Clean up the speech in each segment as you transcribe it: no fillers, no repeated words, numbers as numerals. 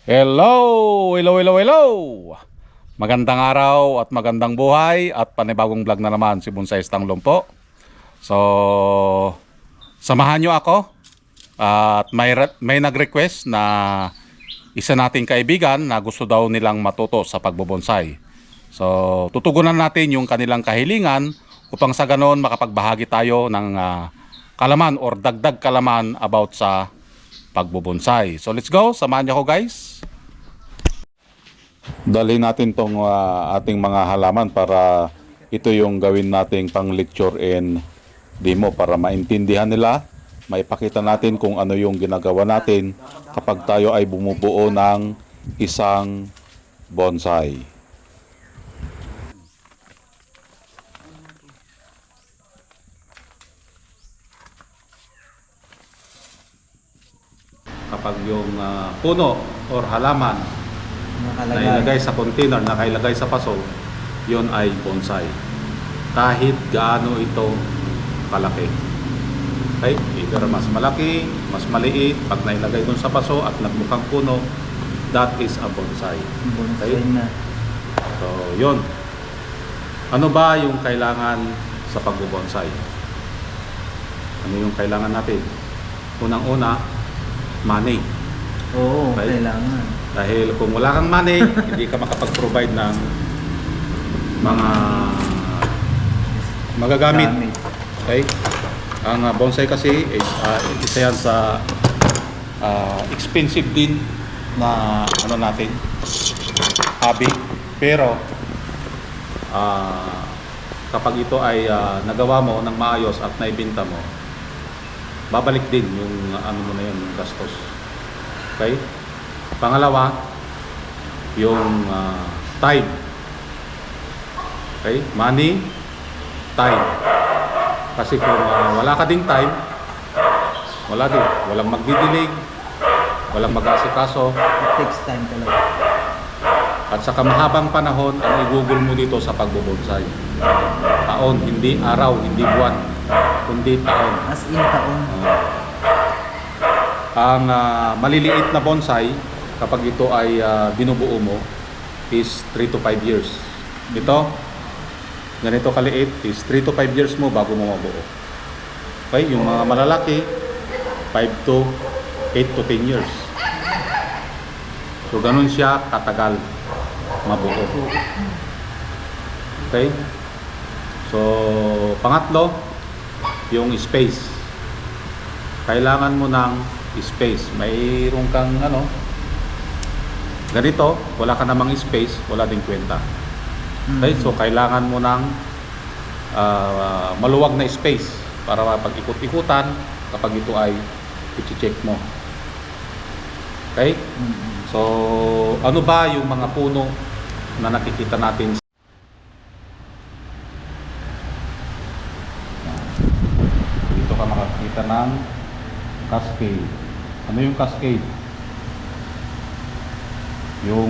Hello! Hello, hello, hello! Magandang araw at magandang buhay at panibagong vlog na naman si Bonsai Tanglong po. So, samahan nyo ako at may nag-request na isa nating kaibigan na gusto daw nilang matuto sa pagbobonsai. So, tutugunan natin yung kanilang kahilingan upang sa ganon makapagbahagi tayo ng kalaman or dagdag kalaman about sa pagbobonsai. So, let's go! Samahan nyo ako, guys! Dalhin natin tong ating mga halaman para ito yung gawin nating pang lecture and demo para maintindihan nila, maipakita natin kung ano yung ginagawa natin kapag tayo ay bumubuo ng isang bonsai. Kapag yung puno or halaman na ilagay sa container, nakailagay sa paso, yon ay bonsai. Kahit gaano ito kalaki. Okay? Either mas malaki, mas maliit, pag nailagay dun sa paso at nagmukhang puno, that is a bonsai. Okay? So, yon. Ano ba yung kailangan sa pagbobonsai? Ano yung kailangan natin? Unang-una, money. Oo, okay? Kailangan. Dahil kung wala kang money, hindi ka makapag-provide ng mga magagamit. Okay? Ang bonsai kasi is isa yan sa expensive din na ano natin, hobby. Pero kapag ito ay nagawa mo ng maayos at naibenta mo, babalik din yung ano mo na yun, yung gastos. Okay? Pangalawa, yung time. Okay? Money, time. Kasi kung wala ka ding time, wala din. Walang magdidilig, walang mag-asikaso. It takes time talaga. At saka mahabang panahon ang igugol mo dito sa pagbobonsai. Taon, hindi araw, hindi buwan, kundi taon. As in taon. Ang maliliit na bonsai, kapag ito ay binubuo mo, is 3 to 5 years. Ito, ganito kaliit, is 3 to 5 years mo bago mo mabuo. Okay, yung mga malalaki, 5 to 8 to 10 years. So, ganun siya katagal mabuo. Okay? So, pangatlo, yung space. Kailangan mo ng space. Mayroon kang ganito, wala ka namang space, wala ding kwenta. Okay? So, kailangan mo ng maluwag na space para mapag-ikot-ikutan kapag ito ay i-check mo. Okay? So, ano ba yung mga puno na nakikita natin? Dito ka makakita ng cascade. Ano yung cascade? Yung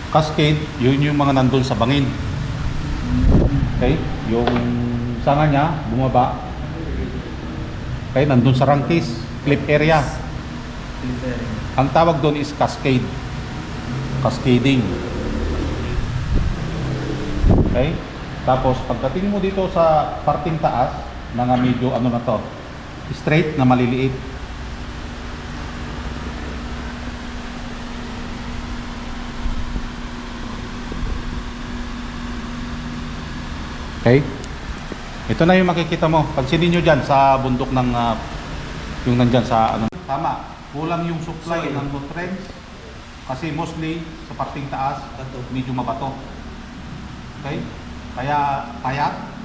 cascade, yun yung mga nandun sa bangin. Okay? Yung sanga niya, bumaba. Okay? Nandun sa rangkis, clip area. Ang tawag doon is cascade. Cascading. Okay? Tapos, pagdating mo dito sa parting taas, na medyo na to, straight na maliliit. Okay? Ito na yung makikita mo. Pansinin nyo dyan sa bundok ng yung nandyan sa Tama. Kulang yung supply ng nutrients kasi mostly sa parting taas medyo mabato. Okay? Kaya payat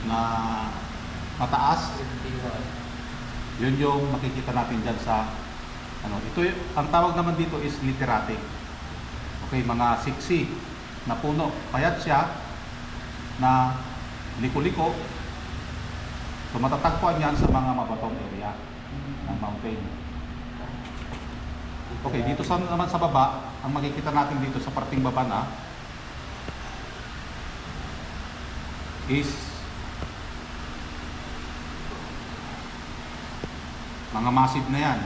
na mataas. Yun yung makikita natin dyan sa ito, ang tawag naman dito is literate. Okay, mga siksi na puno. Payat siya na liko-liko. So matatagpuan yan sa mga mabatong area ng mountain. Okay, dito naman sa baba, ang makikita natin dito sa parting baba na is Mga massive na yan.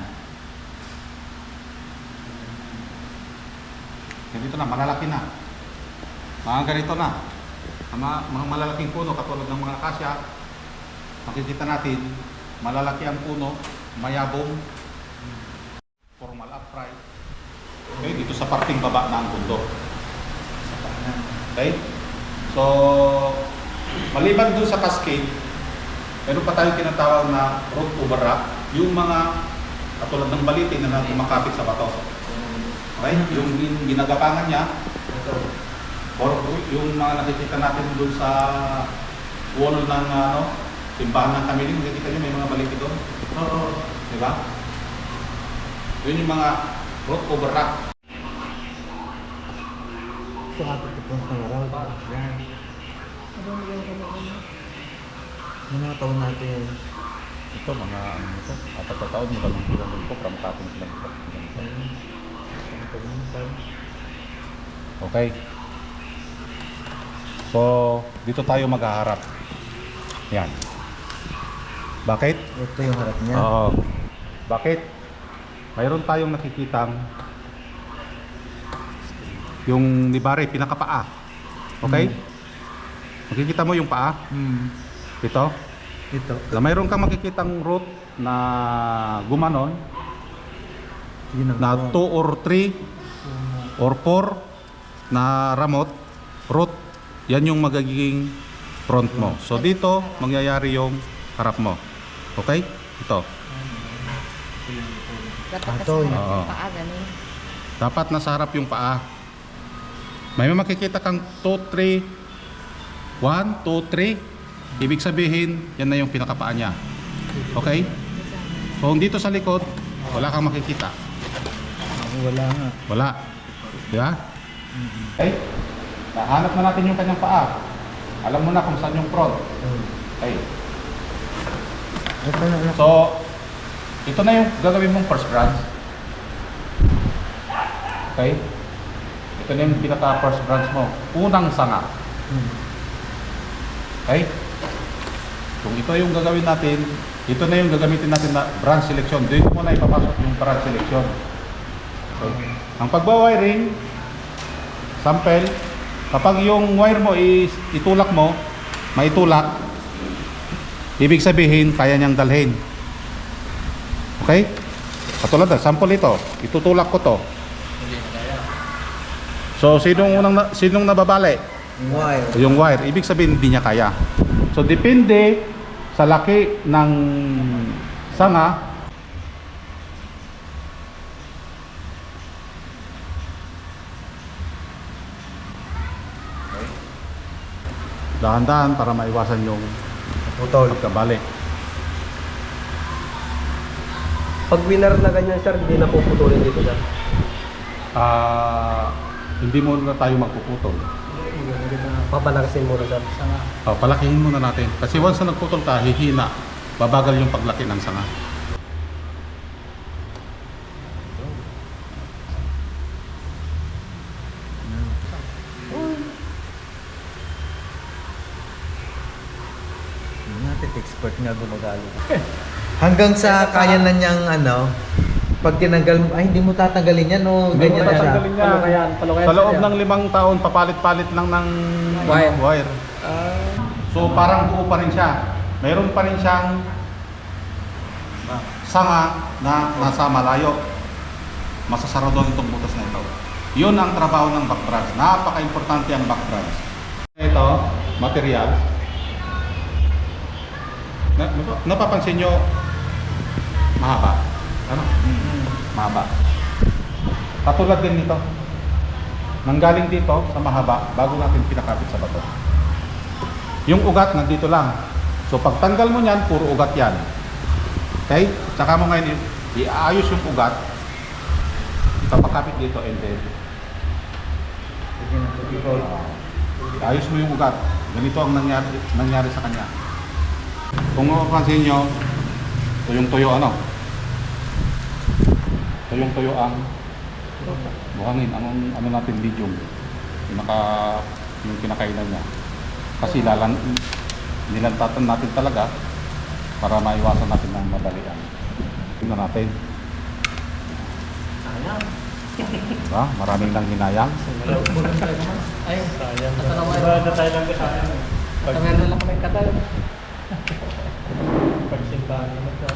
Ganito na, malalaki na. Mga ganito na. Mga malalaking puno katulad ng mga akasya, makikita natin, malalaki ang puno, mayabong, formal upright. Okay, dito sa parting baba na ang bundok. Okay? So, maliban doon sa cascade, meron pa tayong tinatawag na root over rock, yung mga katulad ng balitin na kumakapit sa bato. Okay? Yung ginagapangan niya, or yung mga nakikita natin doon sa wall ng simbahan ng Kamiling, nakikita niyo may mga balitin doon. Oo. Diba? Yun yung mga root over rock. Ito ato ito pong pangarap. Yan. Yung mga taon natin. Ito, mga ano ito, 4 na taon, mula ng pinanong ko, from tapong sila ito. Okay. So, dito tayo maghaharap. Yan. Bakit? Ito yung harap niya. Oo. Bakit? Mayroon tayong nakikitang yung nibare, pinakapaa. Okay? Makikita mo yung paa? Ito? Ito. Na mayroon kang makikitang root na gumanon Yun ang na 2 or 3 or 4 na ramot, root, yan yung magiging front mo. So dito, mangyayari yung harap mo. Okay? Ito. Dapat Ito, kasi yun. Oo. paa, ganun. Dapat nasa harap yung paa. May makikita kang 2, 3, 1, 2, 3. Ibig sabihin, yan na yung pinakapaa niya. Okay? So dito sa likod, wala kang makikita. Wala nga. Wala. Di ba? Okay? Nahanap na natin yung kanyang paa. Alam mo na kung saan yung front. Okay. Ito na lang. So, ito na yung gagawin mong first branch. Okay? Ito na yung pinaka first branch mo. Unang sanga. Okay? Kung ito yung gagawin natin, ito na yung gagamitin natin na branch selection. Dito mo na ipapasok yung branch selection. Okay. Ang pagbawiring, sample, kapag yung wire mo is itulak mo, maitulak, ibig sabihin, kaya niyang dalhin. Okay? Katulad na, sample ito, itutulak ko to. So, sinong nababali? Wire. Yung wire, ibig sabihin hindi niya kaya. So depende sa laki ng sanga, dahan-dahan para maiwasan yung Putol. pagkabali. Pag winner na ganyan, sir, hindi na puputulin dito, sir. Hindi muna tayo magpuputol. Pabalakasin mo na, sir. Palakihin muna natin. Kasi once na nagputol ka, hihina. Babagal yung paglaki ng sanga. Natin expert nga gumagalo. Hanggang sa kaya na niyang pag tinanggal mo, ay hindi mo tatanggalin yan, no? Hindi mo Ganyan na siya. tatanggalin yan. Palukayan, Sa loob sir, ng 5 taon, papalit-palit lang ng Wire. So parang buo pa rin siya. Mayroon pa rin siyang sanga na nasa malayo. Masasara doon itong butas na ito. Yun ang trabaho ng back branch. Napaka-importante ang back branch. Ito, material. Napapansin nyo, mahaba. Ano? Mahaba. Katulad din nito. Nanggaling dito sa mahaba bago natin pinakapit sa bato. Yung ugat nandito lang. So pagtanggal mo niyan, puro ugat yan. Okay? Tsaka mo ngayon iayos yung ugat. Ipapakapit dito and then ayos mo yung ugat. Ganito ang nangyari sa kanya. Kung mapapansin nyo, tuyong-tuyo tuyong-tuyo ang buhangin. Ano natin medium. Yung kinakainan niya. Kasi nilantatan natin talaga para maiwasan natin ng madalian. Na natin. Sayang. Diba? Maraming nang hinayang. Ay, Sayang. asa naman. Iba na tayo lang kasama. Tamer na lang kami katay. Pagsimbahan naman sa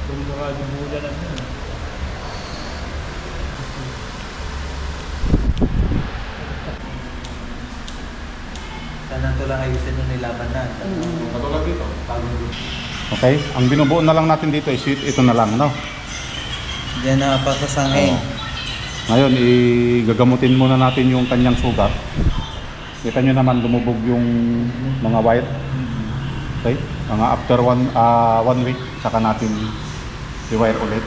kung nakalimutan natin. Sana ito lang ayusin yung nilaban na. Katulad dito. Okay, ang binubuo na lang natin dito is ito na lang, no? Diyan na pasasangin. Ngayon, igagamutin muna natin yung kanyang sugat. Kita nyo naman, lumubog yung mga wire. Okay? Mga after one week, saka natin i-wire ulit.